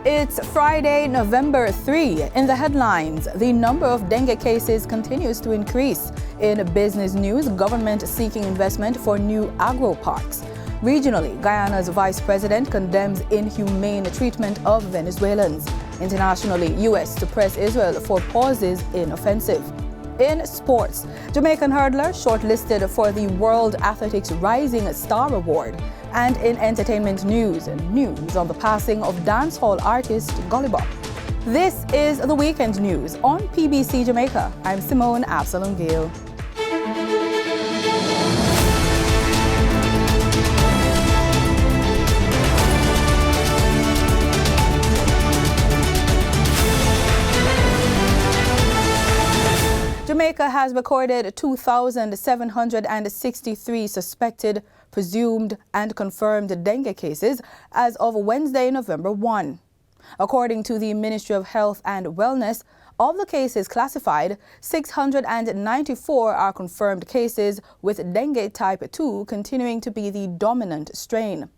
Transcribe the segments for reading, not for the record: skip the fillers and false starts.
It's Friday, November 3. In the headlines, the number of dengue cases continues to increase. In business news, government seeking investment for new agro parks. Regionally, Guyana's vice president condemns inhumane treatment of Venezuelans. Internationally, U.S. to press Israel for pauses in offensive. In sports, Jamaican hurdler shortlisted for the World Athletics Rising Star Award. And in entertainment news on the passing of dancehall artist Gully Bop. This is the Weekend News on PBC Jamaica. I'm Simone Absalom Gill. Jamaica has recorded 2,763 suspected, presumed, and confirmed dengue cases as of Wednesday, November 1. According to the Ministry of Health and Wellness, of the cases classified, 694 are confirmed cases, with dengue type 2 continuing to be the dominant strain.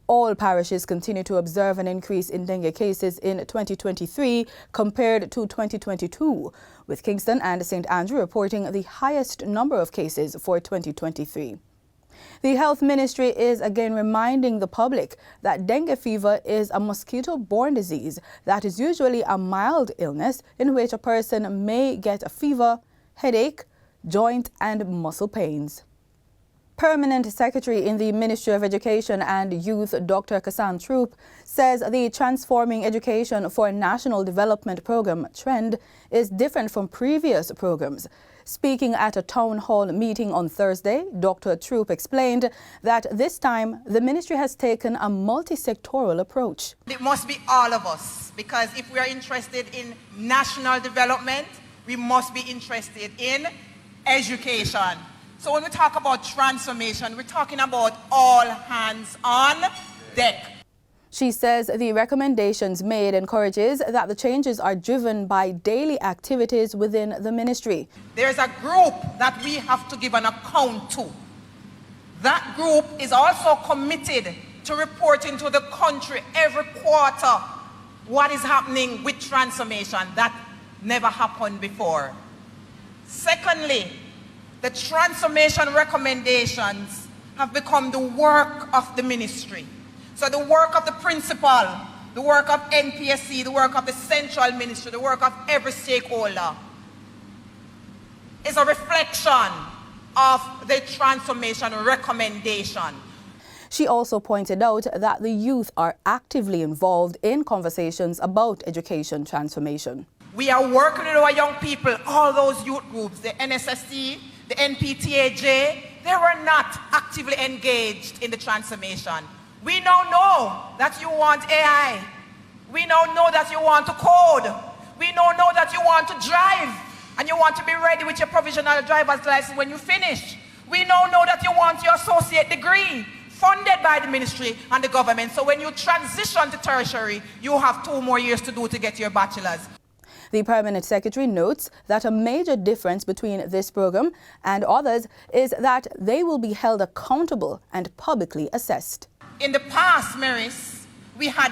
All parishes continue to observe an increase in dengue cases in 2023 compared to 2022, with Kingston and St. Andrew reporting the highest number of cases for 2023. The Health Ministry is again reminding the public that dengue fever is a mosquito-borne disease that is usually a mild illness in which a person may get a fever, headache, joint and muscle pains. Permanent Secretary in the Ministry of Education and Youth, Dr. Kassan Troop, says the Transforming Education for National Development Program trend is different from previous programs. Speaking at a town hall meeting on Thursday, Dr. Troop explained that this time the ministry has taken a multi-sectoral approach. It must be all of us, because if we are interested in national development, we must be interested in education. So when we talk about transformation, we're talking about all hands on deck. She says the recommendations made encourages that the changes are driven by daily activities within the ministry. There's a group that we have to give an account to. That group is also committed to reporting to the country every quarter what is happening with transformation. That never happened before. Secondly, the transformation recommendations have become the work of the ministry. So the work of the principal, the work of NPSC, the work of the central ministry, the work of every stakeholder is a reflection of the transformation recommendation. She also pointed out that the youth are actively involved in conversations about education transformation. We are working with our young people, all those youth groups, the NSSC, the NPTAJ, they were not actively engaged in the transformation. We now know that you want AI. We now know that you want to code. We now know that you want to drive and you want to be ready with your provisional driver's license when you finish. We now know that you want your associate degree funded by the ministry and the government. So when you transition to tertiary, you have 2 more years to do to get your bachelor's. The Permanent Secretary notes that a major difference between this program and others is that they will be held accountable and publicly assessed. In the past, Maris, we had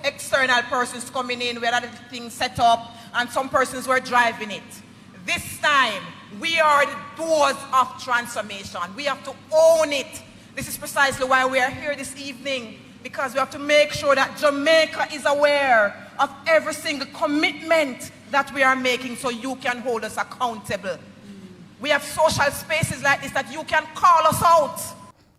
external persons coming in, we had other things set up, and some persons were driving it. This time, we are the doors of transformation. We have to own it. This is precisely why we are here this evening, because we have to make sure that Jamaica is aware of every single commitment that we are making so you can hold us accountable. We have social spaces like this that you can call us out.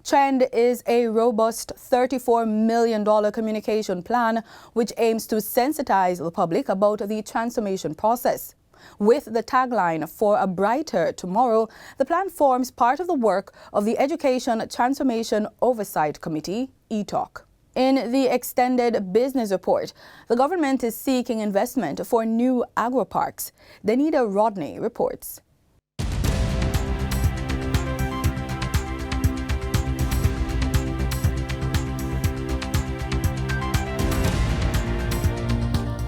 Trend is a robust $34 million communication plan which aims to sensitize the public about the transformation process. With the tagline "For a Brighter Tomorrow," the plan forms part of the work of the Education Transformation Oversight Committee, ETOC. In the extended business report, the government is seeking investment for new agro-parks. Danita Rodney reports.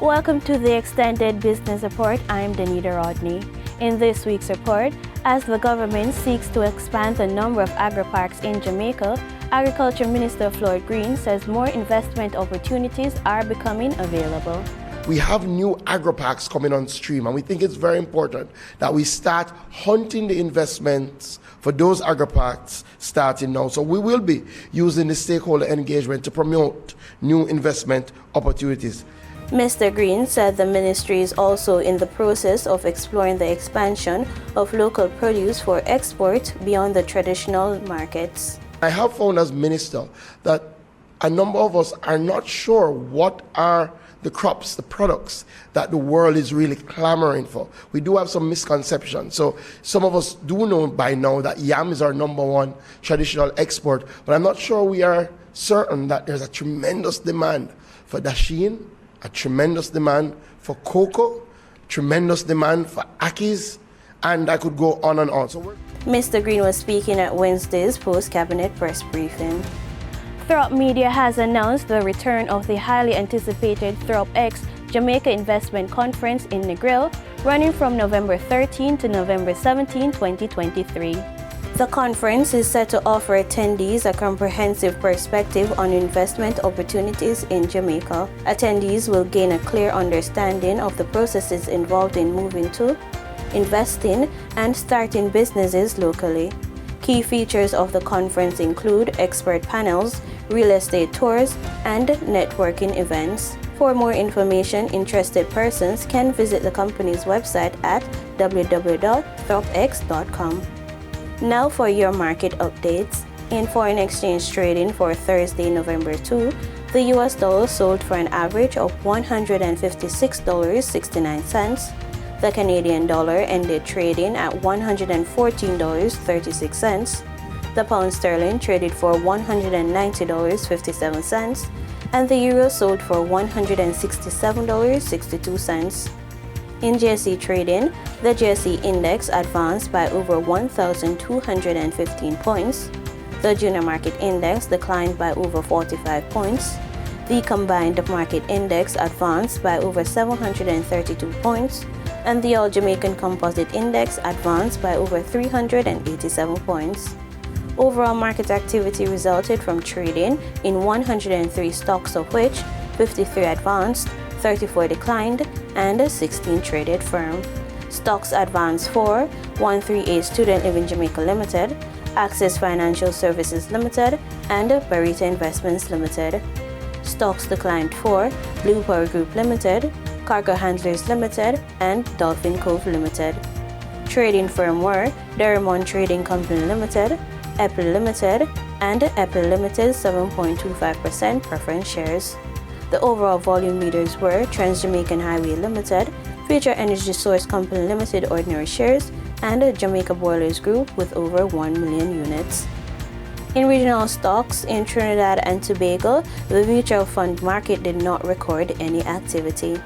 Welcome to the Extended Business Report. I'm Danita Rodney. In this week's report, as the government seeks to expand the number of agri-parks in Jamaica, Agriculture Minister Floyd Green says more investment opportunities are becoming available. We have new agri-parks coming on stream, and we think it's very important that we start hunting the investments for those agri-parks starting now. So we will be using the stakeholder engagement to promote new investment opportunities. Mr. Green said the ministry is also in the process of exploring the expansion of local produce for export beyond the traditional markets. I have found as minister that a number of us are not sure what are the crops, the products that the world is really clamoring for. We do have some misconceptions. So some of us do know by now that yam is our #1 traditional export, but I'm not sure we are certain that there's a tremendous demand for dasheen, a tremendous demand for cocoa, tremendous demand for akis, and I could go on and on. Mr. Green was speaking at Wednesday's post-cabinet press briefing. Throp Media has announced the return of the highly anticipated Throp X Jamaica Investment Conference in Negril, running from November 13 to November 17, 2023. The conference is set to offer attendees a comprehensive perspective on investment opportunities in Jamaica. Attendees will gain a clear understanding of the processes involved in moving to, investing, and starting businesses locally. Key features of the conference include expert panels, real estate tours, and networking events. For more information, interested persons can visit the company's website at www.thropx.com. Now for your market updates. In foreign exchange trading for Thursday, November 2, the US dollar sold for an average of $156.69. The Canadian dollar ended trading at $114.36. The pound sterling traded for $190.57, and the euro sold for $167.62. In GSE trading, the GSE index advanced by over 1,215 points. The junior market index declined by over 45 points. The combined market index advanced by over 732 points, and the All-Jamaican Composite Index advanced by over 387 points. Overall market activity resulted from trading in 103 stocks, of which 53 advanced, 34 declined, and 16 traded firm. Stocks advanced for 138 Student Living Jamaica Limited, Access Financial Services Limited, and Barita Investments Limited. Stocks declined for Blue Power Group Limited, Cargo Handlers Limited, and Dolphin Cove Limited. Trading firm were Derrimon Trading Company Limited, Apple Limited, and Apple Limited 7.25% preference shares. The overall volume leaders were Trans-Jamaican Highway Limited, Future Energy Source Company Limited ordinary shares, and Jamaica Boilers Group with over 1 million units. In regional stocks, in Trinidad and Tobago, the mutual fund market did not record any activity.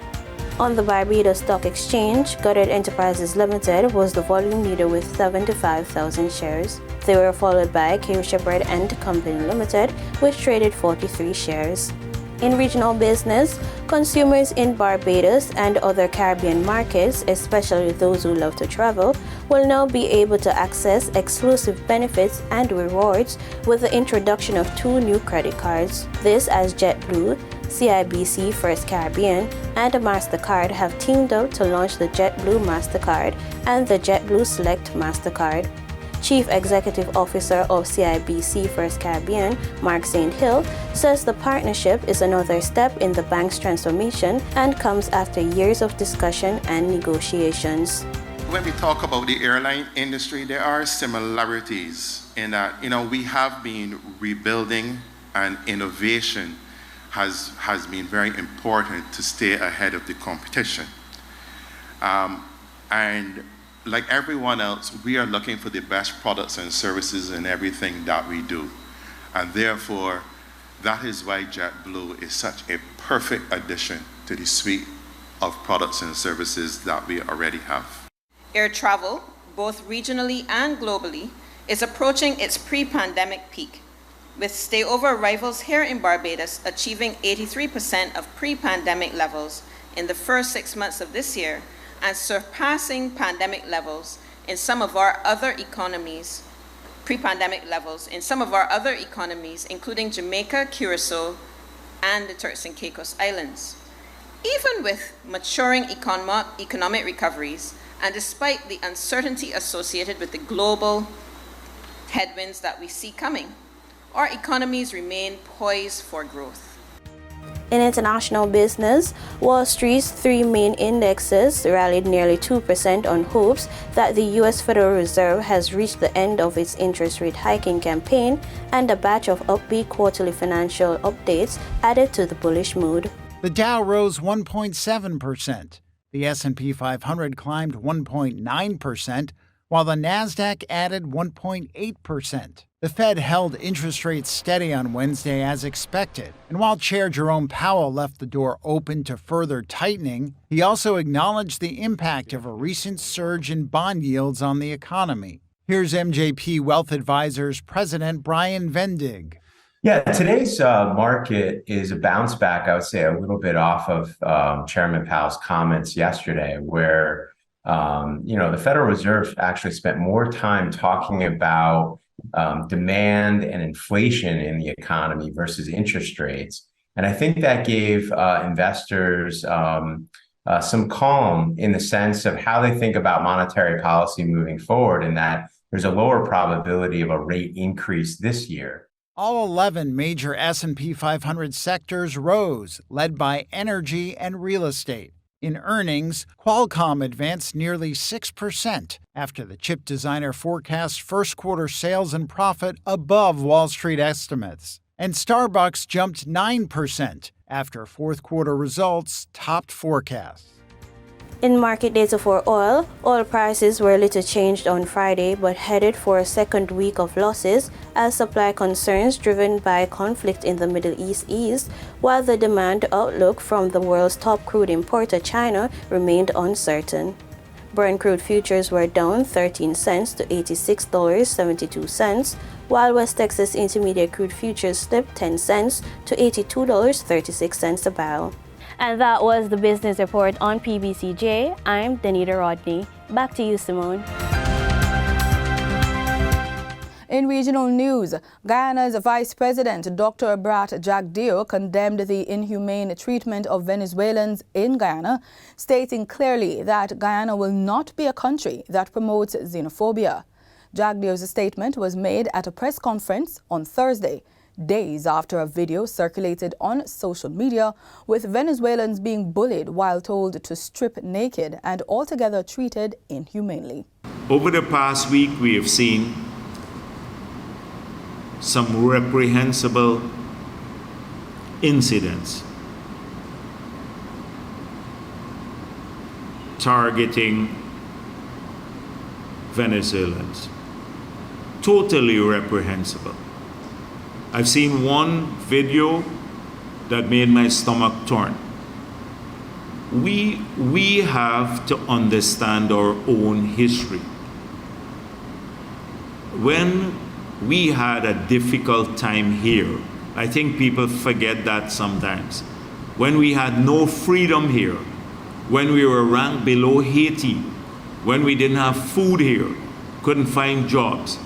On the Barbados Stock Exchange, Goddard Enterprises Limited was the volume leader with 75,000 shares. They were followed by King Shepherd and Company Limited, which traded 43 shares. In regional business, consumers in Barbados and other Caribbean markets, especially those who love to travel, will now be able to access exclusive benefits and rewards with the introduction of 2 new credit cards. This as JetBlue, CIBC First Caribbean, and MasterCard have teamed up to launch the JetBlue MasterCard and the JetBlue Select MasterCard. Chief Executive Officer of CIBC First Caribbean, Mark St. Hill, says the partnership is another step in the bank's transformation and comes after years of discussion and negotiations. When we talk about the airline industry, there are similarities in that, we have been rebuilding, and innovation has been very important to stay ahead of the competition. And like everyone else, we are looking for the best products and services in everything that we do. And therefore, that is why JetBlue is such a perfect addition to the suite of products and services that we already have. Air travel, both regionally and globally, is approaching its pre-pandemic peak, with stayover arrivals here in Barbados achieving 83% of pre-pandemic levels in the first 6 months of this year, and surpassing pandemic levels in some of our other economies. pre-pandemic levels in some of our other economies, including Jamaica, Curacao, and the Turks and Caicos Islands. Even with maturing economic recoveries, and despite the uncertainty associated with the global headwinds that we see coming, our economies remain poised for growth. In international business, Wall Street's three main indexes rallied nearly 2% on hopes that the U.S. Federal Reserve has reached the end of its interest rate hiking campaign, and a batch of upbeat quarterly financial updates added to the bullish mood. The Dow rose 1.7%. The S&P 500 climbed 1.9%, while the Nasdaq added 1.8%. The Fed held interest rates steady on Wednesday as expected, and while Chair Jerome Powell left the door open to further tightening, he also acknowledged the impact of a recent surge in bond yields on the economy. Here's MJP Wealth Advisors President Brian Vendig. Yeah, today's market is a bounce back, I would say, a little bit off of Chairman Powell's comments yesterday, where the Federal Reserve actually spent more time talking about demand and inflation in the economy versus interest rates. And I think that gave investors some calm in the sense of how they think about monetary policy moving forward, and that there's a lower probability of a rate increase this year. All 11 major S&P 500 sectors rose, led by energy and real estate. In earnings, Qualcomm advanced nearly 6% after the chip designer forecast first quarter sales and profit above Wall Street estimates. And Starbucks jumped 9% after fourth quarter results topped forecasts. In market data for oil prices were little changed on Friday but headed for a second week of losses as supply concerns driven by conflict in the Middle East eased, while the demand outlook from the world's top crude importer China remained uncertain. Brent crude futures were down 13 cents to $86.72, while West Texas Intermediate crude futures slipped 10 cents to $82.36 a barrel. And that was the business report on PBCJ. I'm Danita Rodney. Back to you, Simone. In regional news, Guyana's Vice President Dr. Brat Jagdeo condemned the inhumane treatment of Venezuelans in Guyana, stating clearly that Guyana will not be a country that promotes xenophobia. Jagdeo's statement was made at a press conference on Thursday, days after a video circulated on social media with Venezuelans being bullied while told to strip naked and altogether treated inhumanely. Over the past week, we have seen some reprehensible incidents targeting Venezuelans. Totally reprehensible. I've seen one video that made my stomach turn. We have to understand our own history. When we had a difficult time here, I think people forget that sometimes. When we had no freedom here, when we were ranked below Haiti, when we didn't have food here, couldn't find jobs,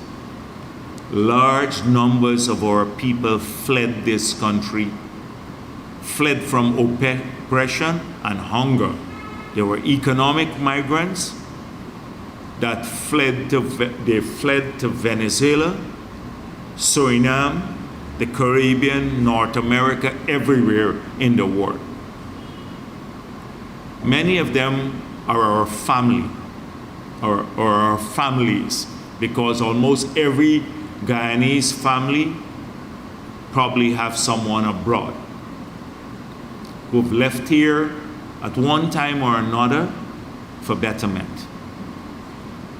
large numbers of our people fled this country, fled from oppression and hunger. There were economic migrants that fled to Venezuela, Suriname, the Caribbean, North America, everywhere in the world. Many of them are our family, or our families, because almost every Guyanese family probably have someone abroad who've left here at one time or another for betterment.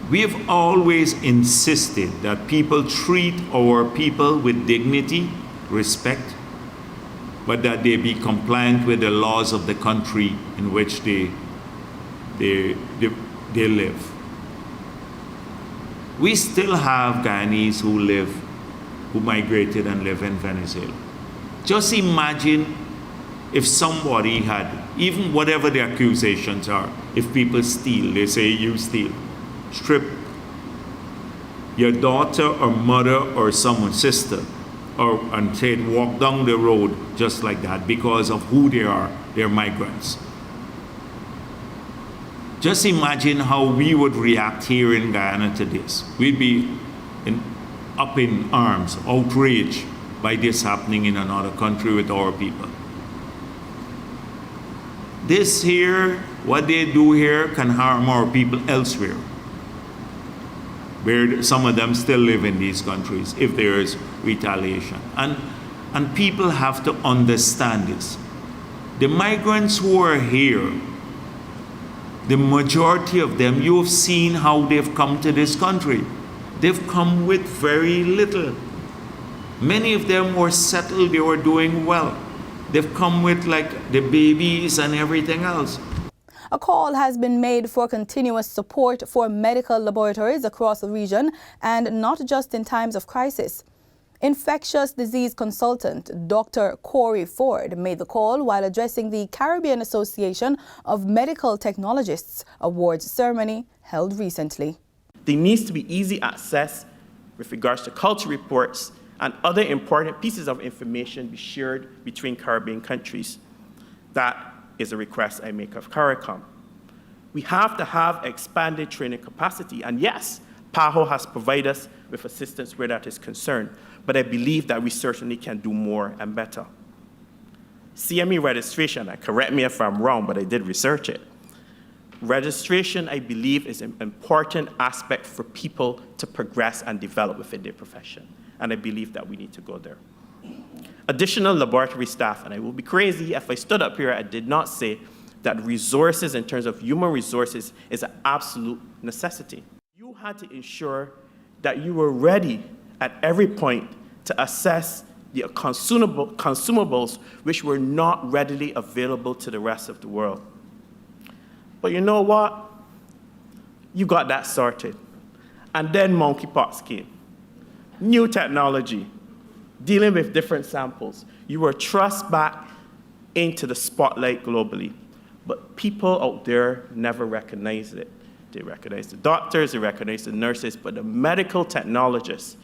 We have always insisted that people treat our people with dignity, respect, but that they be compliant with the laws of the country in which they live. We still have Guyanese who migrated and live in Venezuela. Just imagine if somebody had, even whatever the accusations are, if people steal, they say you steal, strip your daughter or mother or someone's sister, and say walk down the road just like that because of who they are. They're migrants. Just imagine how we would react here in Guyana to this. We'd be up in arms, outraged by this happening in another country with our people. This here, what they do here, can harm our people elsewhere, where some of them still live in these countries if there is retaliation. And people have to understand this. The migrants who are here, the majority of them, you have seen how they've come to this country. They've come with very little. Many of them were settled, they were doing well. They've come with like the babies and everything else. A call has been made for continuous support for medical laboratories across the region, and not just in times of crisis. Infectious disease consultant Dr. Corey Ford made the call while addressing the Caribbean Association of Medical Technologists Awards ceremony held recently. There needs to be easy access with regards to culture reports and other important pieces of information be shared between Caribbean countries. That is a request I make of CARICOM. We have to have expanded training capacity, and yes, PAHO has provided us with assistance where that is concerned, but I believe that we certainly can do more and better. CME registration, correct me if I'm wrong, but I did research it. Registration, I believe, is an important aspect for people to progress and develop within their profession, and I believe that we need to go there. Additional laboratory staff, and I will be crazy if I stood up here and did not say that resources in terms of human resources is an absolute necessity. You had to ensure that you were ready at every point to assess the consumables which were not readily available to the rest of the world. But you know what? You got that sorted. And then monkeypox came. New technology, dealing with different samples. You were thrust back into the spotlight globally. But people out there never recognized it. They recognized the doctors, they recognized the nurses, but the medical technologists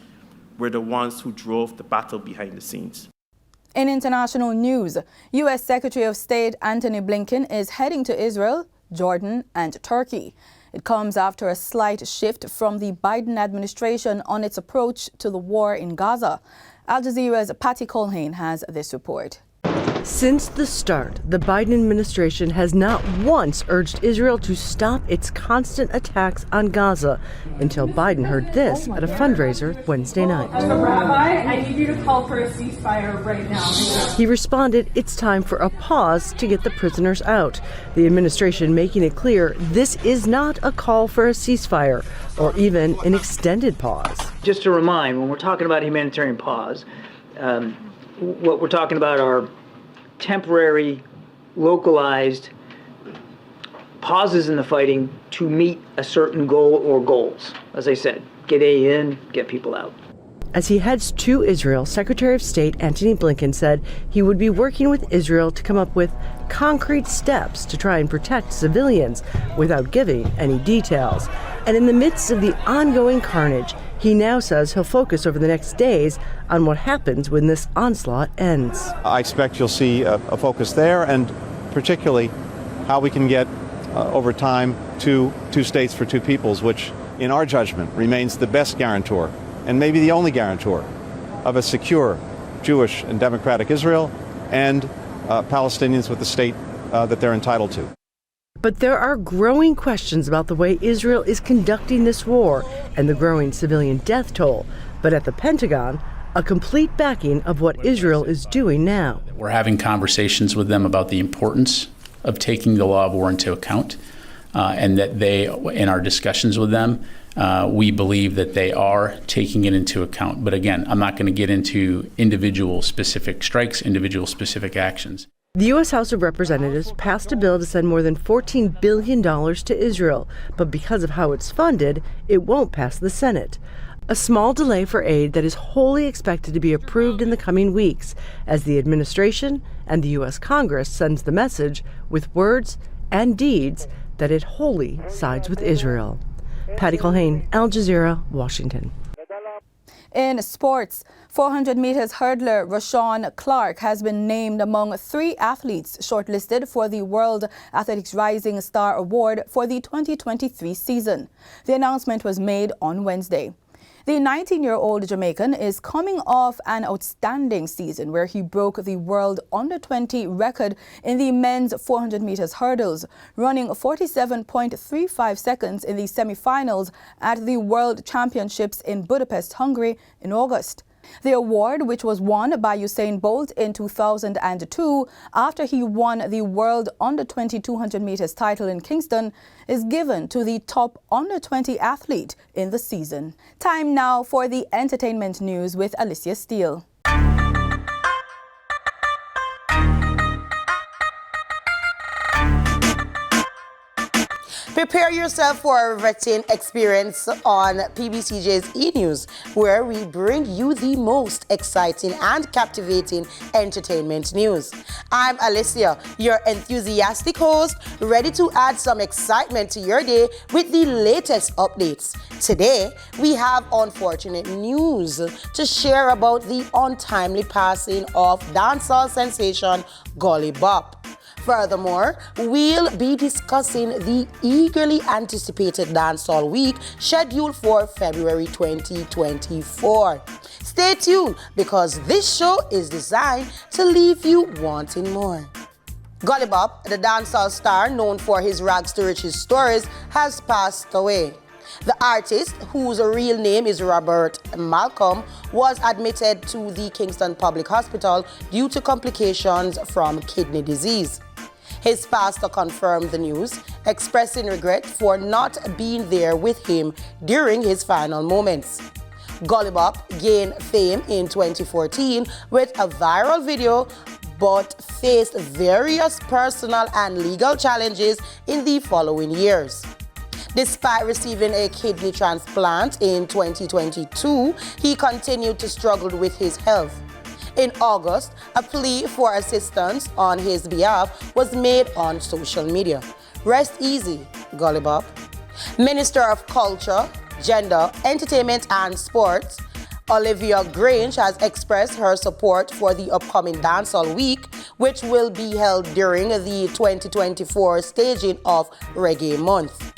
were the ones who drove the battle behind the scenes. In international news, U.S. Secretary of State Antony Blinken is heading to Israel, Jordan, and Turkey. It comes after a slight shift from the Biden administration on its approach to the war in Gaza. Al Jazeera's Patty Colhane has this report. Since the start, the Biden administration has not once urged Israel to stop its constant attacks on Gaza until Biden heard this at a fundraiser Wednesday night. Rabbi, I need you to call for a ceasefire right now. He responded, it's time for a pause to get the prisoners out. The administration making it clear this is not a call for a ceasefire or even an extended pause. Just to remind, when we're talking about humanitarian pause, what we're talking about are temporary, localized pauses in the fighting to meet a certain goal or goals. As I said, get aid in, get people out. As he heads to Israel, Secretary of State Antony Blinken said he would be working with Israel to come up with concrete steps to try and protect civilians without giving any details. And in the midst of the ongoing carnage, he now says he'll focus over the next days on what happens when this onslaught ends. I expect you'll see a focus there, and particularly how we can get, over time, two states for two peoples, which, in our judgment, remains the best guarantor and maybe the only guarantor of a secure Jewish and democratic Israel and Palestinians with the state that they're entitled to. But there are growing questions about the way Israel is conducting this war and the growing civilian death toll. But at the Pentagon, a complete backing of what Israel is doing now. We're having conversations with them about the importance of taking the law of war into account, and that they, in our discussions with them, we believe that they are taking it into account. But again, I'm not going to get into individual specific strikes, individual specific actions. The U.S. House of Representatives passed a bill to send more than $14 billion to Israel, but because of how it's funded, it won't pass the Senate. A small delay for aid that is wholly expected to be approved in the coming weeks as the administration and the U.S. Congress sends the message with words and deeds that it wholly sides with Israel. Patty Colhane, Al Jazeera, Washington. In sports, 400 meters hurdler Rashawn Clark has been named among 3 athletes shortlisted for the World Athletics Rising Star Award for the 2023 season. The announcement was made on Wednesday. The 19-year-old Jamaican is coming off an outstanding season where he broke the world under-20 record in the men's 400 meters hurdles, running 47.35 seconds in the semi-finals at the World Championships in Budapest, Hungary in August. The award, which was won by Usain Bolt in 2002 after he won the world under-20 200 meters title in Kingston, is given to the top under-20 athlete in the season. Time now for the entertainment news with Alicia Steele. Prepare yourself for a riveting experience on PBCJ's e-News, where we bring you the most exciting and captivating entertainment news. I'm Alicia, your enthusiastic host, ready to add some excitement to your day with the latest updates. Today, we have unfortunate news to share about the untimely passing of dancehall sensation Gully Bop. Furthermore, we'll be discussing the eagerly anticipated Dancehall Week scheduled for February 2024. Stay tuned because this show is designed to leave you wanting more. Gully Bop, the dancehall star known for his rags to riches stories, has passed away. The artist, whose real name is Robert Malcolm, was admitted to the Kingston Public Hospital due to complications from kidney disease. His pastor confirmed the news, expressing regret for not being there with him during his final moments. Gully Bop gained fame in 2014 with a viral video, but faced various personal and legal challenges in the following years. Despite receiving a kidney transplant in 2022, he continued to struggle with his health. In August, a plea for assistance on his behalf was made on social media. Rest easy, Gully Bop. Minister of Culture, Gender, Entertainment and Sports, Olivia Grange, has expressed her support for the upcoming Dancehall Week, which will be held during the 2024 staging of Reggae Month.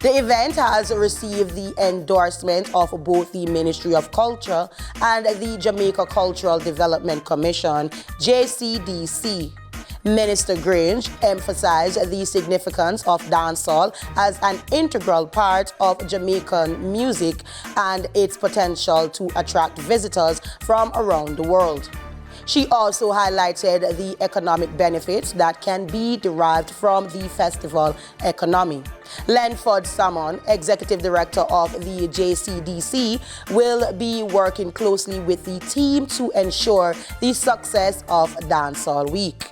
The event has received the endorsement of both the Ministry of Culture and the Jamaica Cultural Development Commission, JCDC. Minister Grange emphasized the significance of dancehall as an integral part of Jamaican music and its potential to attract visitors from around the world. She also highlighted the economic benefits that can be derived from the festival economy. Lenford Salmon, Executive Director of the JCDC, will be working closely with the team to ensure the success of Dancehall Week.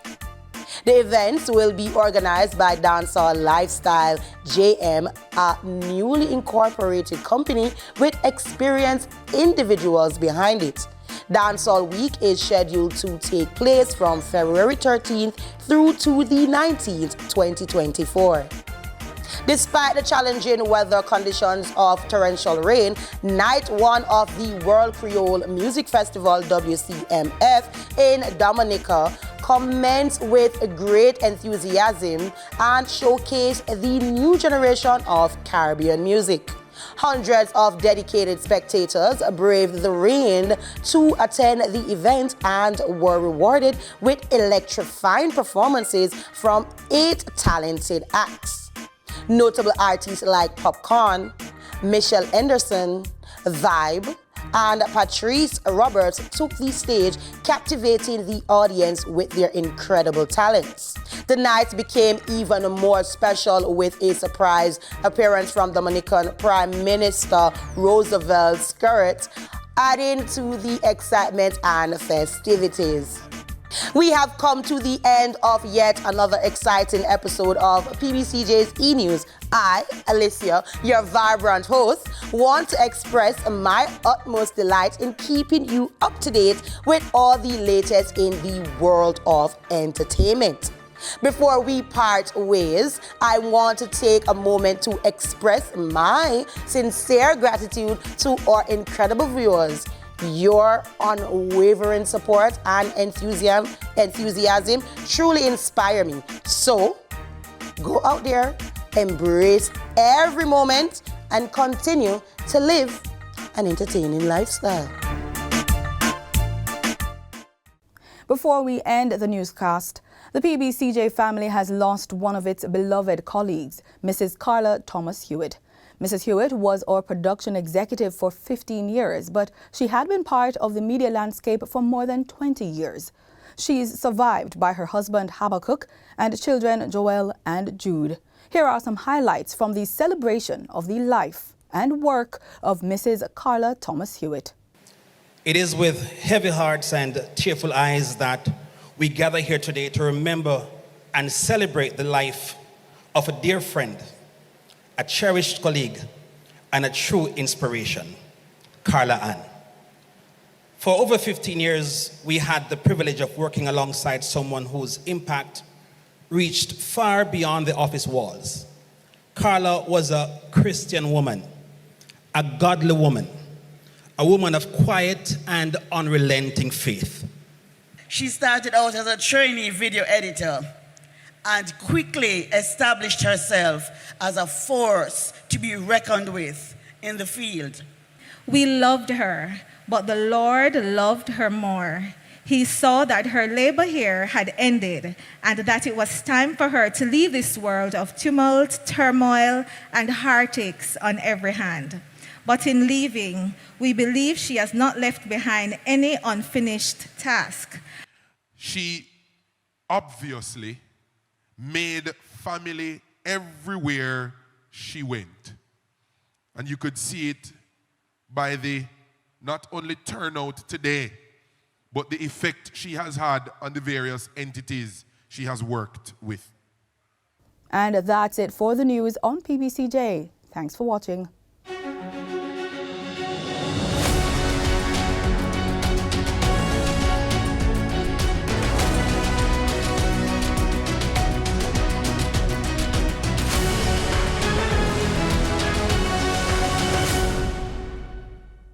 The events will be organized by Dancehall Lifestyle JM, a newly incorporated company with experienced individuals behind it. Dancehall Week is scheduled to take place from February 13th through to the 19th, 2024. Despite the challenging weather conditions of torrential rain, Night 1 of the World Creole Music Festival, WCMF, in Dominica commenced with great enthusiasm and showcased the new generation of Caribbean music. Hundreds of dedicated spectators braved the rain to attend the event and were rewarded with electrifying performances from 8 talented acts. Notable artists like Popcorn, Michelle Anderson, Vibe, and Patrice Roberts took the stage, captivating the audience with their incredible talents. The night became even more special with a surprise appearance from Dominican Prime Minister Roosevelt Skerritt, adding to the excitement and festivities. We have come to the end of yet another exciting episode of PBCJ's e-News. I, Alicia, your vibrant host, want to express my utmost delight in keeping you up to date with all the latest in the world of entertainment. Before we part ways, I want to take a moment to express my sincere gratitude to our incredible viewers. Your unwavering support and enthusiasm truly inspire me. So, go out there, embrace every moment, and continue to live an entertaining lifestyle. Before we end the newscast, the PBCJ family has lost one of its beloved colleagues, Mrs. Carla Thomas Hewitt. Mrs. Hewitt was our production executive for 15 years, but she had been part of the media landscape for more than 20 years. She's survived by her husband Habakkuk and children Joel and Jude. Here are some highlights from the celebration of the life and work of Mrs. Carla Thomas Hewitt. It is with heavy hearts and tearful eyes that we gather here today to remember and celebrate the life of a dear friend, a cherished colleague, and a true inspiration, Carla Ann. For over 15 years, we had the privilege of working alongside someone whose impact reached far beyond the office walls. Carla was a Christian woman, a godly woman, a woman of quiet and unrelenting faith. She started out as a trainee video editor and quickly established herself as a force to be reckoned with in the field. We loved her, but the Lord loved her more. He saw that her labor here had ended and that it was time for her to leave this world of tumult, turmoil, and heartaches on every hand. But in leaving, we believe she has not left behind any unfinished task. She obviously made family everywhere she went. And you could see it by the not only turnout today, but the effect she has had on the various entities she has worked with. And that's it for the news on PBCJ. Thanks for watching.